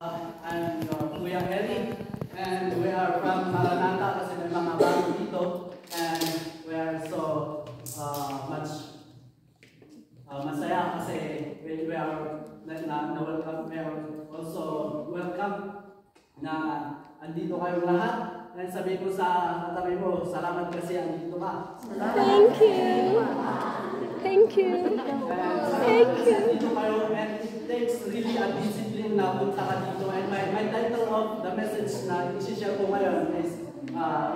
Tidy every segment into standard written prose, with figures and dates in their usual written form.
I'm your Kuya Eli, and we are from Maranatha kasi may mga bago dito, and we are so much masaya kasi we are na-welcome, we are also welcome na andito kayong lahat. And sabi ko sa katabi mo, salamat kasi andito ka. Thank you. Thank you. Thank you. Andito kayo, and it takes really a discipline na punta ka dito. And my title of the message na i-share ko ngayon is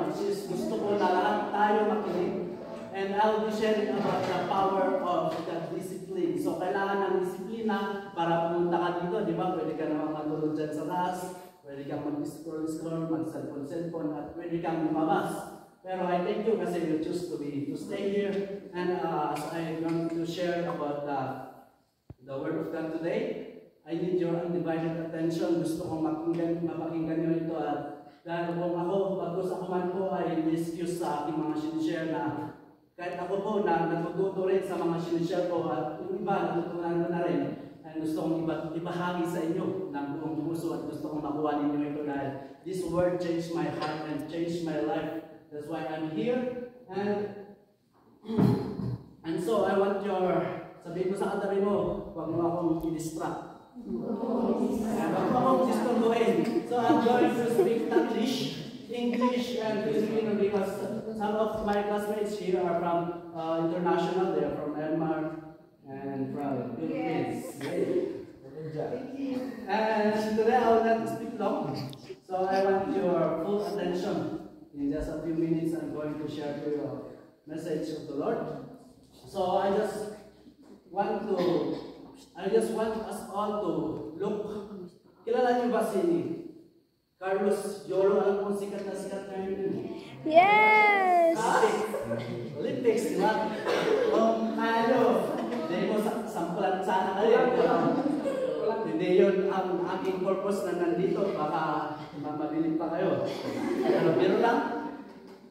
which is gusto ko na lahat tayo makinig. And I'll be sharing about the power of the discipline. So kailangan ng disiplina para pumunta ka dito, di ba? Pwede ka naman matulog dyan sa taas, pwede kang mag-scroll, mag-cellphone, at pwede kang lumabas. Pero I thank you kasi you choose to stay here. And as I'm going to share about the Word of God today, I need your undivided attention. Gusto kong mapakinggan nyo ito. At dahil kung pagkus ako man po ay excuse sa aking mga sinishare na kahit ako po na natututo rin sa mga sinishare ko at yung iba natutunan ko na rin. And gusto kong ibahagi sa inyo ng buong puso at gusto kong makuha ninyo ito dahil this word changed my heart and changed my life. That's why I'm here. And so I want sabihin mo sa katabi mo, huwag mo akong i-distract. Huwag mo akong disturbuhin. So I'm going to speak English and Filipino because some of my classmates here are from international. They are from Myanmar and from Philippines. And today I will not speak long. So I want your full attention. In just a few minutes, I'm going to share to you a message of the Lord. So I just want us all to look. Kilala niyo ba si Carlos Yolo? Alam mo sikat na yun? Yes! Olympics, di ba? Hindi mo sampulan sana kayo. Hindi yun ang aking purpose na nandito. Baka mamabiling pa kayo. Pero lang.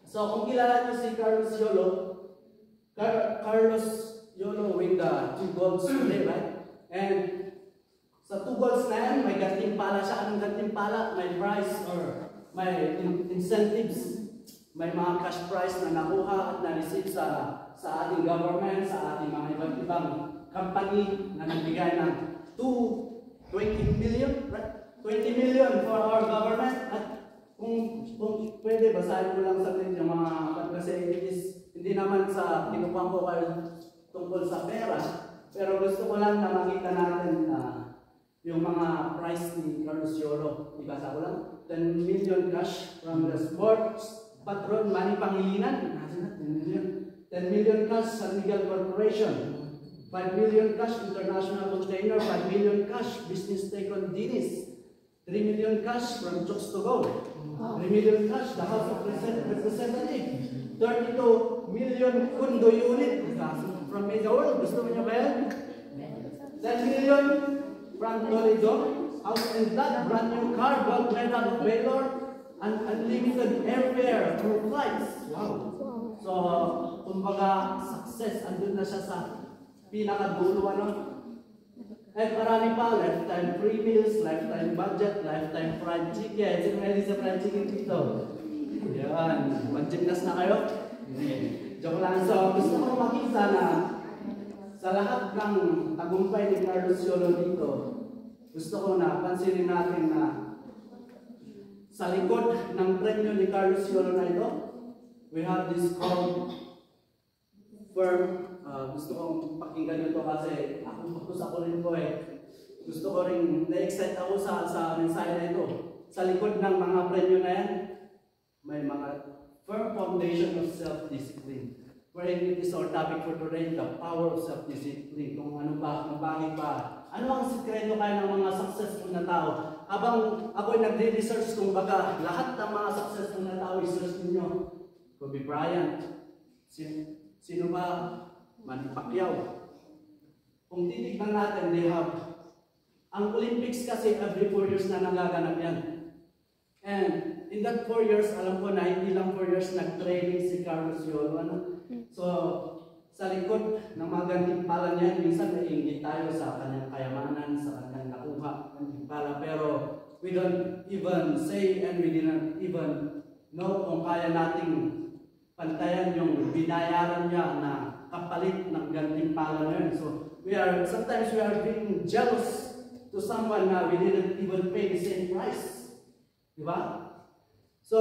So kung kilala niyo si Carlos Yolo, Carlos Yolo win the 2 golds today, right? And sa 2 golds na yan, may gantimpala siya. Anong gantimpala? May prize or may incentives. May mga cash prize na nakuha at na-receive sa ating government, sa ating mga iba't ibang company na nagbigay ng 20 million, right? 20 million for our government. At kung pwede, basahin ko lang saglit yung mga kasi hindi naman sa kinukuha ko kayo tungkol sa pera, pero gusto ko lang na makita natin yung mga price ni Carlos Yolo. Ibasa ko lang. 10 million cash from the sports patron money Pangilinan. 10 million cash San Miguel Corporation. 5 million cash International Container, 5 million cash Business Take-on Dinis, 3 million cash from Chokes to Go, 3 million cash the House of Representatives, 32 million condo unit from Mega World. Gusto mo niya ba yan? 10 million from Toledo, House and Blood, brand new car, gold medal of Baylor, and unlimited airfare through flights. Wow! So, kumbaga, success, andun na siya sa pinakadulo, ano? At marami pa, lifetime free meals, lifetime budget, lifetime fried chicken. Sino may sa fried chicken dito? Yan, mag-gymnast na kayo? Joke lang. So, gusto ko makita na sa lahat ng tagumpay ni Carlos Yolo dito, gusto ko na pansinin natin na sa likod ng premyo ni Carlos Yolo na ito, we have this called firm. Gusto kong pakinggan nyo ito kasi ako rin po Gusto ko rin, na-excite ako sa mensahe na ito. Sa likod ng mga premyo na yan, may mga firm foundation of self-discipline. Wherein it is our topic for today, the power of self-discipline. Kung ano ba, kung bakit ba. Ano ang sikreto kaya ng mga successful na tao? Habang ako'y nagre-research kung baga, lahat ng mga successful na tao, i-search ninyo. Kobe Bryant. Sino ba? Manny Pacquiao. Kung titignan natin, they have ang Olympics kasi every 4 years na nagaganap yan. And in that 4 years, alam ko na hindi lang 4 years nag-training si Carlos Yolo. So, sa likod ng mga gantimpala niya, minsan naiingit tayo sa kanyang kayamanan, sa kanyang nakuha. Pero we don't even say and we didn't even know kung kaya nating pantayan yung binayaran niya na kapalit ng gantimpala na yun. So, sometimes we are being jealous to someone na we didn't even pay the same price. Diba? So,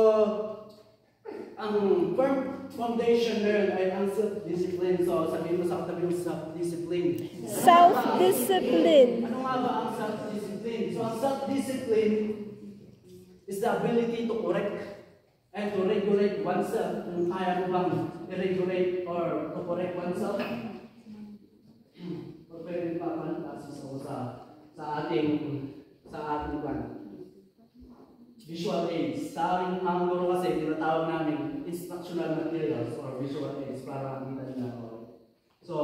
ang firm foundation na yun ay ang self-discipline. So, sabihin mo sa katabi mo self-discipline. Self-discipline. Ano nga ba ang self-discipline? So, ang self-discipline is the ability to correct and to regulate oneself. Kung kaya mo bang i-regulate or to correct oneself? Pwede pa pantasis ako sa ating visual aids. Sa aming mga guro kasi, tinatawag namin instructional materials or visual aids para makita nila ako. So,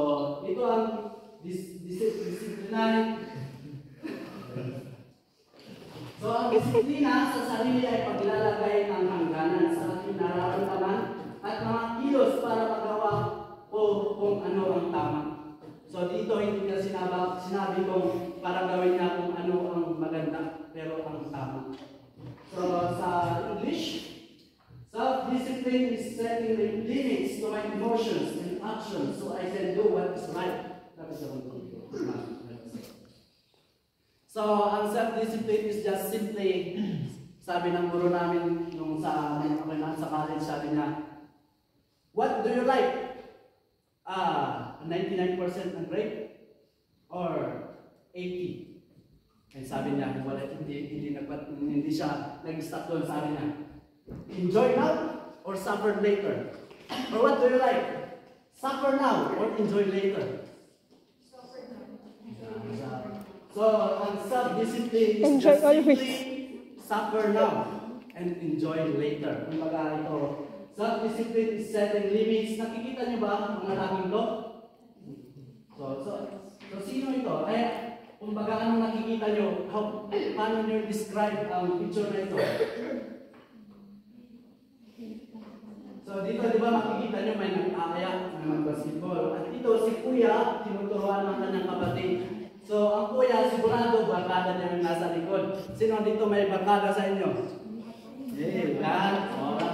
ito ang discipline. So, ang disiplina sa sarili ay paglalagay ng hangganan sa ating nararamdaman at mga kilos para magawa ko kung ano ang tama. So, dito hindi na sinabi kong para gawin niya kung ano ang maganda, pero ang tama. So, sa English, self-discipline is setting limits to my emotions and actions so I can do what is right. So, ang self-discipline is just simply, sabi ng guro namin nung sa college, sabi niya, what do you like? 99% ng grade? Or 80? And sabi niya, hindi siya nag-stop doon. Sabi niya, enjoy now or suffer later? Or what do you like? Suffer now or enjoy later? Suffer now. So, ang self-discipline is just simply suffer now and enjoy later. Kumbaga ito, self-discipline is setting limits. Nakikita niyo ba ang lalaking to? So sino ito? Ay, kumbaga anong nakikita niyo? Paano niyo describe ang picture na ito? So dito, di ba makikita niyo may nag-aayak na mag-basketball. At dito si Kuya, tinuturuan ng kanyang kapatid. So ang Kuya, sigurado barkada niya yung nasa likod. Sino dito may barkada sa inyo? Yan.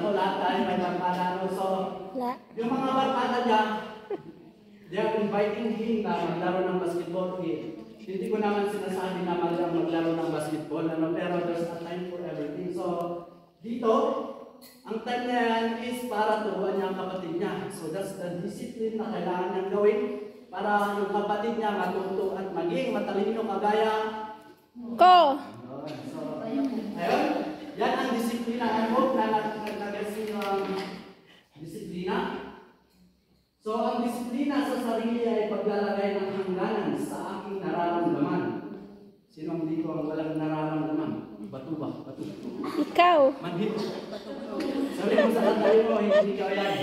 So lahat tayo may barkada. So yung mga barkada niya, they are inviting him na maglaro ng basketball. Hindi ko naman sinasabi na maglaro ng basketball, pero there's a time for everything. So dito, ang time na yan is para turuan niya ang kapatid niya. So that's the discipline na kailangan niyang gawin para yung kapatid niya matuto at maging matalino kagaya ko. So, ayun, yan ang disiplina. I hope na nag-nagasi ang disiplina. So, ang disiplina sa sarili ay paglalagay ng hangganan sa aking nararamdaman. Sinong dito ang walang nararamdaman? Bato ba? Bato. Ikaw. Manhid. Sabi mo sa katabi mo, hindi ka yan.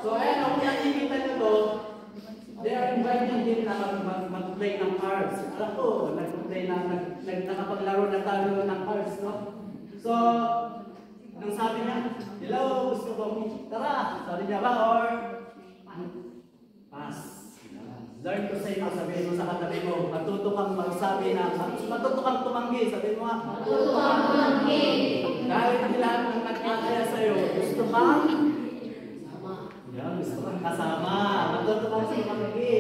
So, ayan, kung nakikita nyo to, they are inviting him na mag-play ng cards. Alam ko, nakapaglaro na tayo ng cards, no? So, nang sabi niya, hello, gusto ko, tara, sabi niya ba, or pass. Learn to say no, sabihin mo sa katabi mo, matuto kang magsabi na, matuto kang tumanggi, sabihin mo nga, matuto kang tumanggi. Dahil lahat ng nagkakaya sa'yo, gusto kang gusto kang kasama, matuto kang tumanggi.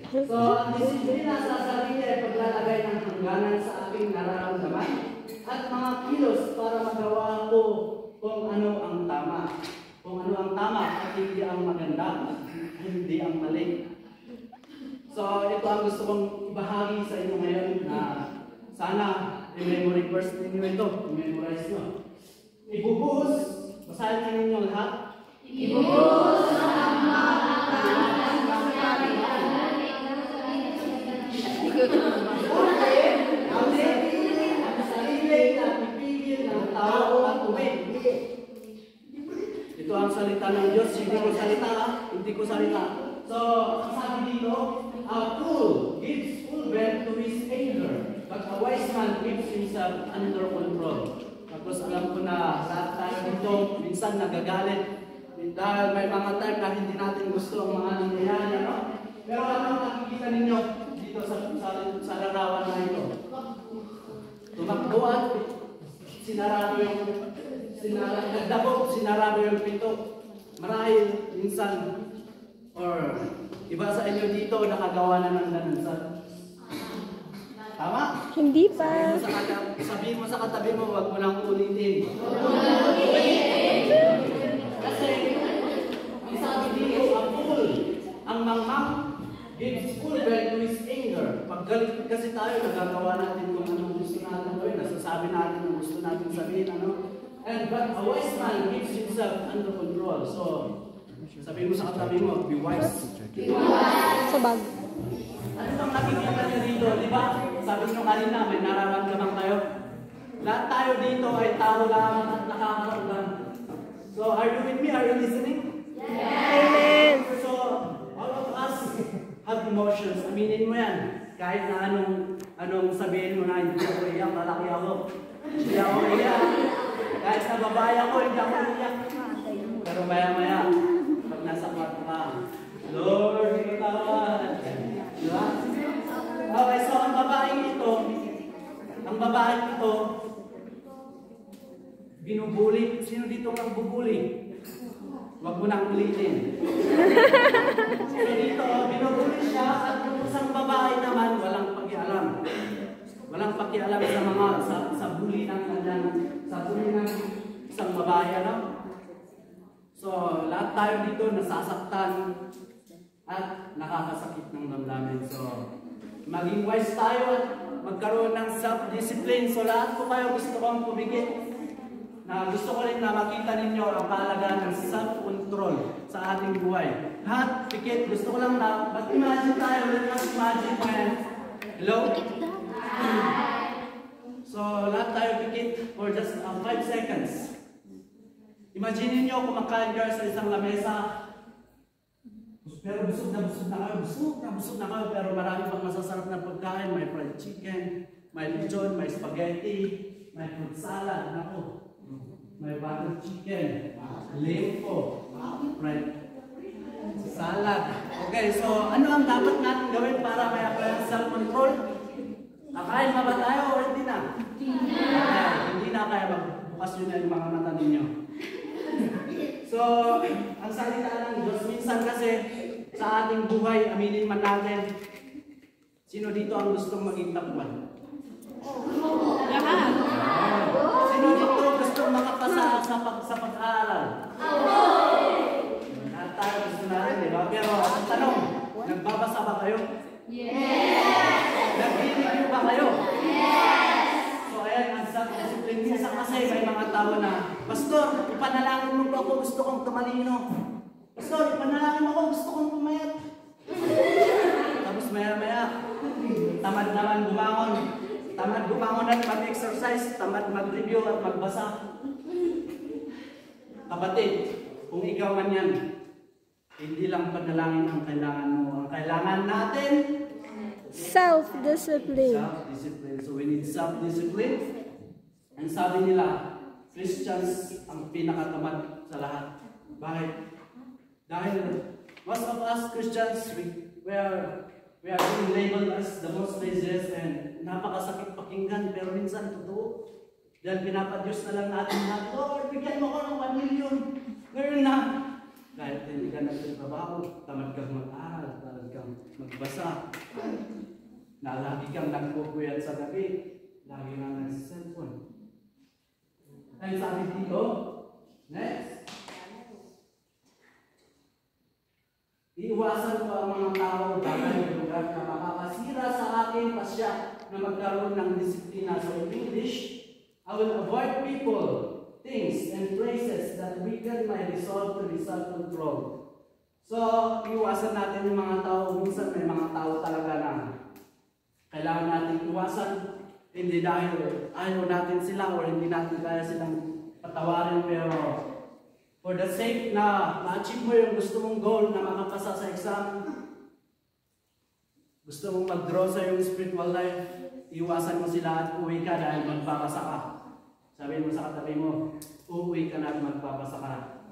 So, ang disiplina sa sarili ay paglalagay ng hangganan sa aking nararamdaman at mga kilos para magawa ko kung ano ang tama. Kung ano ang tama at hindi ang maganda, hindi ang mali. So, ito ang gusto kong ibahagi sa inyo ngayon na sana i-memory verse ninyo ito, i-memorize nyo. Ibubuhos, basahin na ninyo lahat. Ibubuhos ang mga ang sarili na pipigil ng tao at tumig. Ito ang salita ng Diyos, hindi ko salita. So, ang sabi dito, a fool gives full vent to his anger, but a wise man keeps himself under control. Tapos alam ko na lahat tayo dito, minsan nagagalit. Dahil may mga time na hindi natin gusto ang mga nangyayari, no? Pero ano ang nakikita ninyo dito sa bawat nagdabog, sinarado yung pinto. Marahil, minsan, or iba sa inyo dito, nakagawa na ng ganun sa... Tama? Hindi pa. Sabihin mo sa katabi mo, wag mo lang ulitin. Kasi, ang sabi dito, ang fool, ang mangmang, gives full vent to his anger. Pag galit kasi tayo, nagagawa natin kung anong gusto natin gawin. Nasasabi natin ang gusto natin sabihin, ano? But a wise man keeps himself under control. So, sabihin mo sa katabi mo, be wise. Sa bag. Ano bang nakikita niyo dito? Di ba? Sabi nyo kanina, may nararamdaman kayo. Lahat tayo dito ay tao lang at nakakaramdam. So, are you with me? Are you listening? Amen. So, all of us have emotions. Aminin mo yan. Kahit na anong sabihin mo na, hindi ako iyak, malaki ako. Hindi ako iyak. Kahit na babae ako, hindi ako iyak. Pero maya-maya, pag nasa kwarto ka, Lord, ikatawan. Diba? Okay, so ang babaeng ito, binubuli. Sino dito ang bubuli? Huwag mo nang ulitin. So dito, binubuli siya at yung isang babae naman, walang pakialam. Walang pakialam sa mga, sa bully ng isang babae, ano? So, lahat tayo dito nasasaktan at nakakasakit ng damdamin. So, maging wise tayo at magkaroon ng self-discipline. So, lahat po kayo gusto kong pumigit. Gusto ko rin na makita ninyo ang kahalagaan ng self-control sa ating buhay. Lahat, pikit, gusto ko lang na mag-imagine tayo. Let's imagine when, hello? So, lahat tayo pikit for just 5 seconds. Imagine niyo kumakain kayo sa isang lamesa. Pero busog na kayo, pero marami pang masasarap na pagkain. May fried chicken, may lechon, may spaghetti, may fruit salad. Naku, may butter chicken, lengko, fried salad. Okay, so ano ang dapat natin gawin para may self-control? Kakain ba tayo o hindi na? Hindi na, kaya magbukas yun na yung mga mata ninyo. So, ang salita ng Diyos, minsan kasi sa ating buhay, aminin man natin, sino dito ang gustong maging tapuan? Sino dito gustong makapasa sa pag-aaral? Lahat tayo gusto natin, di ba? Pero ang tanong, nagbabasa ba kayo? Yes! Nag-review ba kayo? Yes! So ayan, ang self-discipline. Minsan kasi may mga tao na, Pastor, ipanalangin mo ba ako, gusto kong tumalino? Pastor, ipanalangin mo ako, gusto kong pumayat. Tapos maya-maya, tamad naman bumangon. Tamad bumangon at mag-exercise, tamad mag-review at magbasa. Kapatid, kung ikaw man yan, hindi lang panalangin ang kailangan mo. Ang kailangan natin, self-discipline. Self-discipline. So we need self-discipline. And sabi nila, Christians ang pinakatamad sa lahat. Bakit? Dahil most of us Christians, we are being labeled as the most laziest and napakasakit pakinggan, pero minsan totoo. Dahil pinapadyos na lang natin na, Lord, bigyan mo ko ng 1 million. Ngayon na. Kahit hindi ka nagtatrabaho, tamad kang mag-aral, tamad kang magbasa. Na lagi kang nagpupuyat sa gabi, lagi kang nagsiselfone. Ay sabi dito, next. Iiwasan ko ang mga tao dahil lugar na makakasira sa aking pasya na magkaroon ng disiplina. So in English, I will avoid people, things, and places that weaken my resolve to be self-control. So, iwasan natin yung mga tao. Minsan may mga tao talaga na kailangan natin iwasan. Hindi dahil ayaw natin sila o hindi natin kaya silang patawarin, pero for the sake na ma-achieve mo yung gusto mong goal na makapasa sa exam, gusto mong mag-grow sa yung spiritual life, iwasan mo sila at uwi ka dahil magpapasa ka. Sabihin mo sa katabi mo, uuwi ka na at magpapasa ka.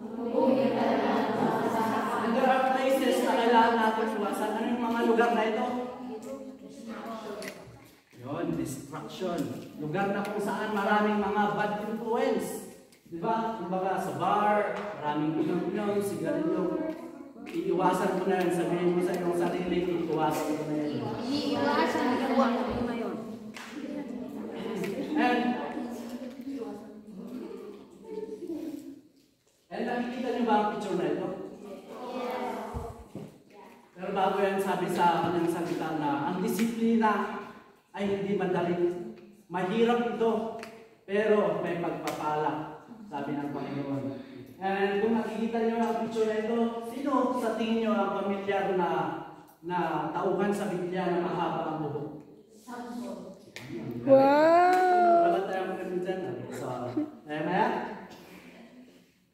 And there are places na kailangan natin iwasan. Ano yung mga lugar na ito? Yun, distraction. Lugar na kung saan maraming mga bad influence. Di ba? Kumbaga sa bar, maraming inom-inom, sigarilyo. Iiwasan mo na yan. Sabihin mo sa iyong sarili, iiwasan mo na yan. Iiwasan mo na yun. And nakikita niyo ba ang picture na ito? Pero bago yan, sabi sa kanyang salita na ang disiplina ay hindi madaling. Mahirap ito, pero may pagpapala, sabi ng Panginoon. And kung nakikita niyo ang picture na ito, sino sa tingin niyo ang pamilyar na tauhan sa Biblia na mahaba ang buhok? Wow! Wala tayong ganun dyan. So, maya.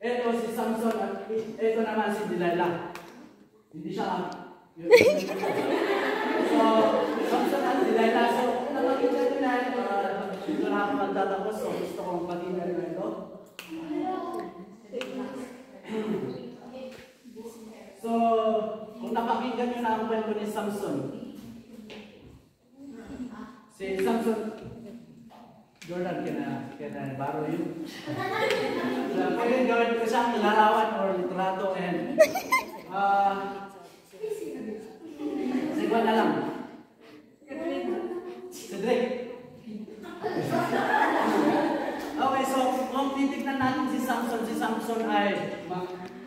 Ito si Samson at ito naman si Delilah. Hindi siya so, Samson at Delilah. So, kung nakikita nyo na dito na ako magtatapos. So, gusto kong pakita rin ito. So, kung napakinggan nyo na ang kwento ni Samson. Si Samson, Jordan, can I borrow you? Pwede gawin ko siyang larawan or litrato and sigwa na lang. Cedric. Okay, so kung titignan natin si Samson ay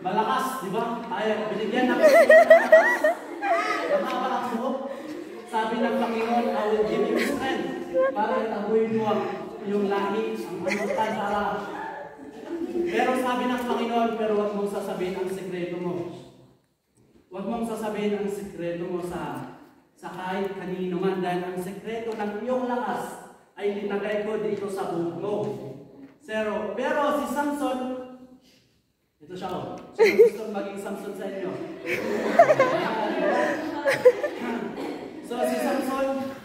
malakas, di ba? Ay, binigyan ng mahaba ang buhok. Sabi ng Panginoon, I will give you strength para itaguin mo yung lahi, ang panutan para. Pero sabi ng Panginoon, pero huwag mong sasabihin ang sekreto mo. Huwag mong sasabihin ang sekreto mo sa kahit kanino man dahil ang sekreto ng iyong lakas ay linagay ko dito sa buhok mo. Pero si Samson, ito siya o. Sino gusto maging Samson sa inyo? So si Samson,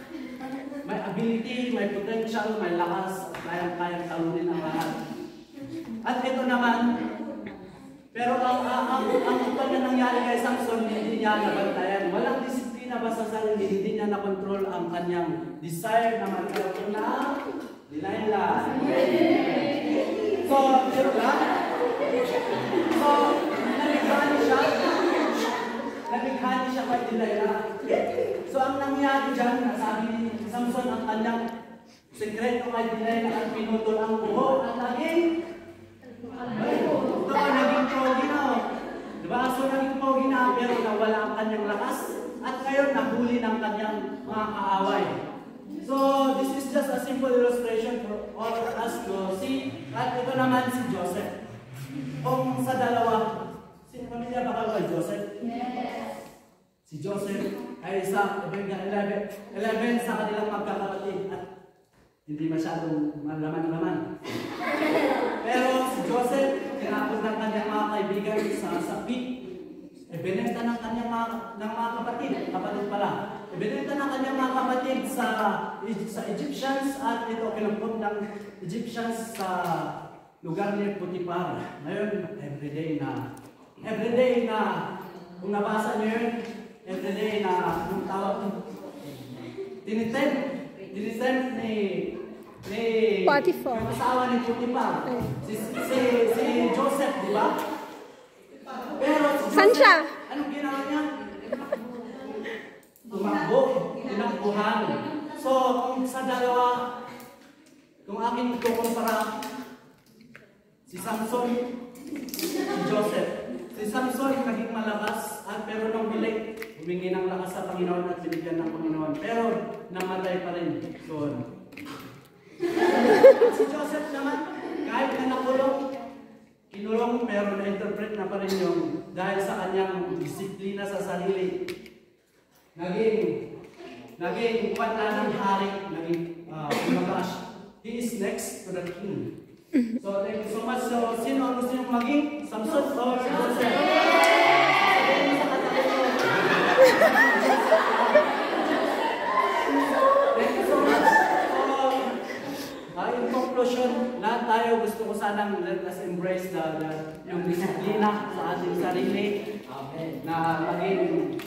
may ability, may potential, may lakas, kayang-kayang talunin ang lahat. At ito naman, pero ang ito na nangyari kay Samson, hindi niya nabantayan. Walang disiplina ba sa sarili, hindi niya nakontrol ang kanyang desire na magkaroon na Delilah. So, pero ba? So, nalighani siya kay Delilah. So, ang nangyari dyan, nasabi ni Samson ang kanyang sekreto kay Delilah at pinutol ang buhok at naging pogi na. Diba? So, naging pogi na pero nawala ang kanyang lakas at ngayon nahuli ng kanyang mga kaaway. So, this is just a simple illustration for all of us to see. At ito naman si Joseph. Kung sa dalawa, si pamilya ba kayo kay Joseph? Yes. Si Joseph ay isa, 11 sa kanilang magkakapatid at hindi masyadong malaman-laman. Pero si Joseph, tinapos ng kanyang mga kaibigan sa pit. Ibinenta ng kanyang mga kapatid pala. Ibinenta ng kanyang mga kapatid sa Egyptians at ito kinumpot ng Egyptians sa lugar ni Potiphar. Ngayon, everyday na, kung nabasa niyo yun, everyday na, yung tawag, tinitempt ni Potiphar. Yung asawa ni Potiphar. Si Joseph, di ba? Pero si Joseph, Saan siya? anong ginawa niya? Tumakbo, tinakbuhan. So, kung sa dalawa, kung aking ikukumpara, si Samson, si Joseph. Si Samson naging malakas at pero nung bilik, humingi ng lakas sa Panginoon at binigyan ng Panginoon. Pero namatay pa rin. So, si Joseph naman, kahit na nakulong, kinulong pero na-interpret na pa rin yung dahil sa kanyang disiplina sa sarili. Naging kwanta ng hari, naging, he is next to the king. So, thank you so much. So, sino ang gusto niyong maging? Samson or Joseph? Thank you so much. So, in conclusion, lahat tayo gusto ko sanang let us embrace yung disiplina sa ating sarili na maging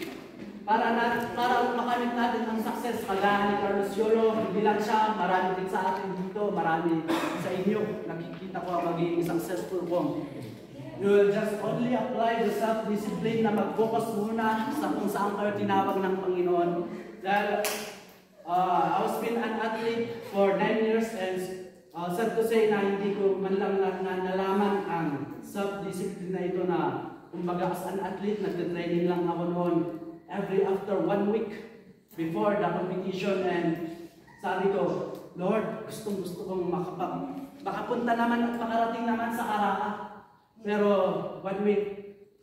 para makamit natin ang success kagaya ni Carlos Yolo, hindi lang siya, marami din sa atin dito, marami sa inyo. Nakikita ko ang magiging successful ko. You will just only apply the self-discipline na mag-focus muna sa kung saan kayo tinawag ng Panginoon. Dahil I was been an athlete for 9 years and sad to say na hindi ko man lang nalaman ang self-discipline na ito na kumbaga as an athlete, nagte-training lang ako noon after 1 week before the competition and sabi ko, Lord, gusto kong makapunta naman at makarating naman sa Caraca. Pero 1 week,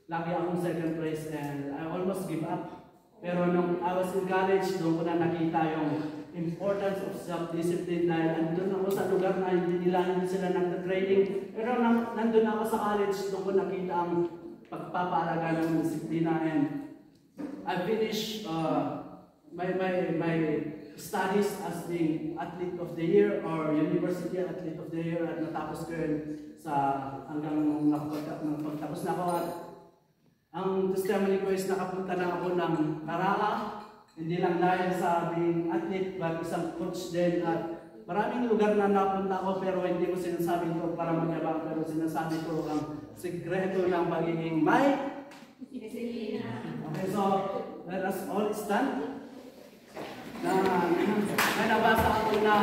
lagi akong second place and I almost give up. Pero nung I was in college, doon ko na nakita yung importance of self-discipline dahil andun ako sa lugar na hindi sila nagte-training. Pero nandun ako sa college, doon ko nakita ang pagpapaalaga ng disiplina and I finished my studies as the Athlete of the Year or University Athlete of the Year at natapos ko yun sa hanggang pagtapos na ako at ang testimony ko is nakapunta na ako ng Caraca, hindi lang dahil sa being athlete but isang coach din at maraming lugar na napunta ako pero hindi ko sinasabi ito para magyabang pero sinasabi ko ang sikreto ng pagiging may. Okay, so let us all stand. May nabasa ako na